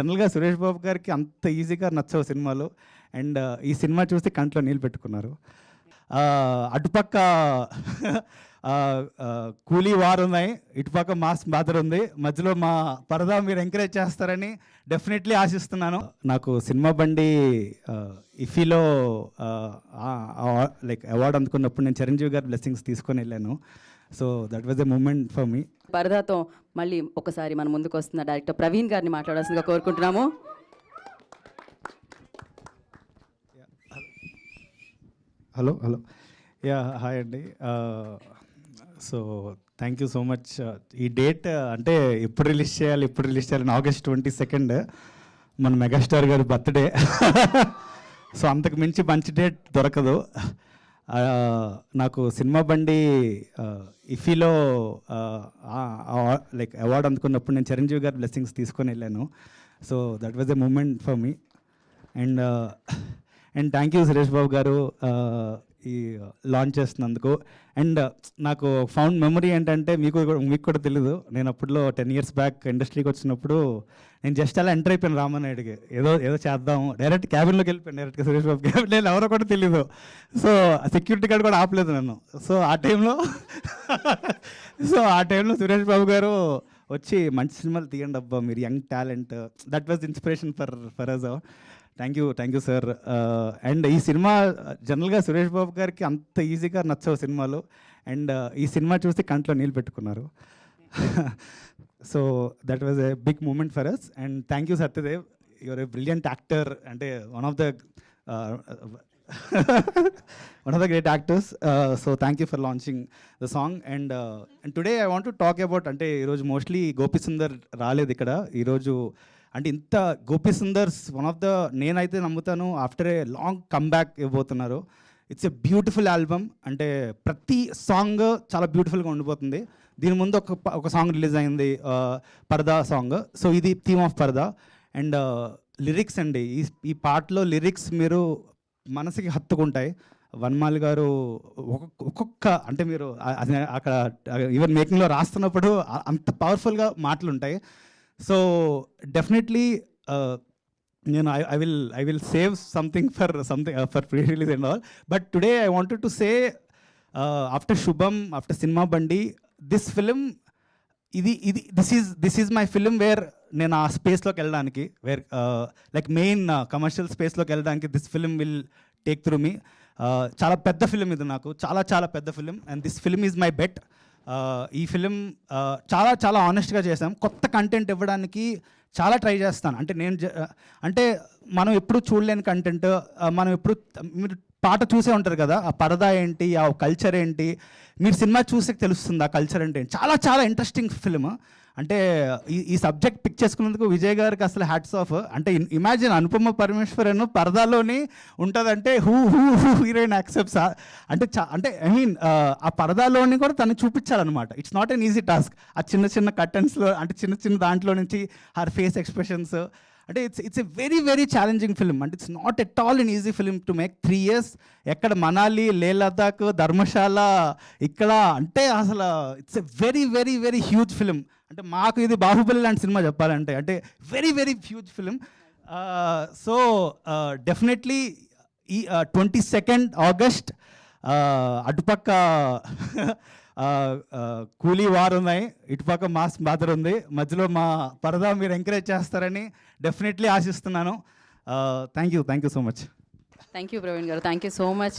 జనరల్గా సురేష్ బాబు గారికి అంత ఈజీగా నచ్చవు సినిమాలు. అండ్ ఈ సినిమా చూసి కంట్లో నీళ్ళు పెట్టుకున్నారు. అటుపక్క కూలీ వార్ ఉన్నాయి, ఇటుపక్క మాస్ బాదర్ ఉంది, మధ్యలో మా పరదా మీరు ఎంకరేజ్ చేస్తారని డెఫినెట్లీ ఆశిస్తున్నాను. నాకు సినిమా బండి ఇఫీలో లైక్ అవార్డు అందుకున్నప్పుడు నేను చిరంజీవి గారి బ్లెస్సింగ్స్ తీసుకొని వెళ్ళాను. So that was a moment for me. పరదాతో మళ్ళీ ఒకసారి మన ముందుకు వస్తున్న డైరెక్టర్ ప్రవీణ్ గారిని మాట్లాడాల్సిందిగా కోరుకుంటున్నాము. హలో హాయ్ అండి. So thank you so much. ఈ డేట్ అంటే ఎప్పుడు రిలీజ్ చేయాలి ఆగస్ట్ 22 మన మెగాస్టార్ గారి బర్త్డే. సో అంతకు మించి మంచి డేట్ దొరకదు. నాకు సినిమా బండి ఇఫీలో లైక్ అవార్డు అందుకున్నప్పుడు నేను చిరంజీవి గారి బ్లెస్సింగ్స్ తీసుకొని వెళ్ళాను. So that was a moment for me. And thank you Suresh Babu గారు ఈ లాంచ్ చేస్తున్నందుకు. అండ్ నాకు ఫౌండ్ మెమరీ ఏంటంటే మీకు కూడా తెలీదు, నేను అప్పట్లో 10 years బ్యాక్ ఇండస్ట్రీకి వచ్చినప్పుడు నేను జస్ట్ అలా ఎంటర్ అయిపోయాను రామానాయుడికి, ఏదో చేద్దాం, డైరెక్ట్ క్యాబిన్లోకి వెళ్ళిపోయాను, డైరెక్ట్గా సురేష్ బాబు క్యాబిన్. నేను ఎవరో కూడా తెలీదు. సో సెక్యూరిటీ గార్డ్ కూడా ఆపలేదు నన్ను. సో ఆ టైంలో సురేష్ బాబు గారు వచ్చి మంచి సినిమాలు తీయండి అబ్బా, మీరు young talent, that was inspiration for us. Thank you sir. And ఈ సినిమా జనరల్గా సురేష్ బాబు గారికి అంత ఈజీగా నచ్చవు సినిమాలు. అండ్ ఈ సినిమా చూసి కంట్లో నీళ్ళు పెట్టుకున్నారు. So that was a big moment for us. And thank you Satyadev, your a brilliant actor, అంటే one of the great actors. So thank you for launching the song. And today I want to talk about, అంటే ఈరోజు mostly Gopi Sundar రాలేదు ఇక్కడ ఈరోజు. అంటే ఇంత Gopi Sundar's one of the, నేనైతే నమ్ముతాను, ఆఫ్టర్ ఏ లాంగ్ కమ్బ్యాక్ ఇవ్వబోతున్నారు. It's a beautiful album. అంటే ప్రతి సాంగ్ చాలా బ్యూటిఫుల్గా ఉండిపోతుంది. దీని ముందు ఒక సాంగ్ రిలీజ్ అయింది, పరదా సాంగ్. సో ఇది థీమ్ ఆఫ్ పరదా. అండ్ లిరిక్స్ అండి, ఈ పాటలో లిరిక్స్ మీరు మనసుకి హత్తుకుంటాయి. వన్మాల్ గారు ఒక్కొక్క, అంటే మీరు అక్కడ ఈవెన్ మేకింగ్లో రాస్తున్నప్పుడు అంత పవర్ఫుల్గా మాటలు ఉంటాయి. సో డెఫినెట్లీ నేను I will save something for pre release and all. But today I wanted to say, after Subham, after cinema Bandi, this film, this is my film where నేను ఆ స్పేస్లోకి వెళ్ళడానికి, వేర్ లైక్ మెయిన్ కమర్షియల్ స్పేస్లోకి వెళ్ళడానికి this film will take through me. చాలా పెద్ద film ఇది, నాకు చాలా పెద్ద film. And this film is my bet. ఈ ఫిలిం చాలా ఆనెస్ట్గా చేసాం. కొత్త కంటెంట్ ఇవ్వడానికి చాలా ట్రై చేస్తాను. అంటే మనం ఎప్పుడు చూడలేని కంటెంట్, మనం ఎప్పుడు, మీరు పాట చూసే ఉంటారు కదా, ఆ పరదా ఏంటి, ఆ కల్చర్ ఏంటి, మీరు సినిమా చూసే తెలుస్తుంది ఆ కల్చర్ అంటే. చాలా ఇంట్రెస్టింగ్ ఫిలిం. అంటే ఈ సబ్జెక్ట్ పిక్ చేసుకున్నందుకు విజయ్ గారికి అసలు హ్యాట్స్ ఆఫ్. అంటే ఇమాజిన్ అనుపమ పరమేశ్వరన్ పరదాలోని ఉంటుందంటే హూ హీరోయిన్ యాక్సెప్ట్స్. అంటే ఐ మీన్ ఆ పరదాలోని కూడా తను చూపించాలన్నమాట. It's not an easy task. ఆ చిన్న కర్టన్స్లో, అంటే చిన్న దాంట్లో నుంచి హర్ ఫేస్ ఎక్స్ప్రెషన్స్, అంటే it's a very challenging film. అంటే it's not at all an easy film to make. 3 years ఎక్కడ మనాలి, లే లదాఖ్, ధర్మశాల, ఇక్కడ, అంటే అసలు it's a very huge film. అంటే మాకు ఇది బాహుబలి లాంటి సినిమా చెప్పాలంటే, అంటే very huge film. So definitely ఈ 22 August అటుపక్క కూలీ వార్ ఉన్నాయి, ఇటుపక్క మాస్ బాదర్ ఉంది, మధ్యలో మా పరదా మీరు ఎంకరేజ్ చేస్తారని డెఫినెట్లీ ఆశిస్తున్నాను. Thank you so much. Thank you Praveen గారు, థ్యాంక్ యూ సో మచ్.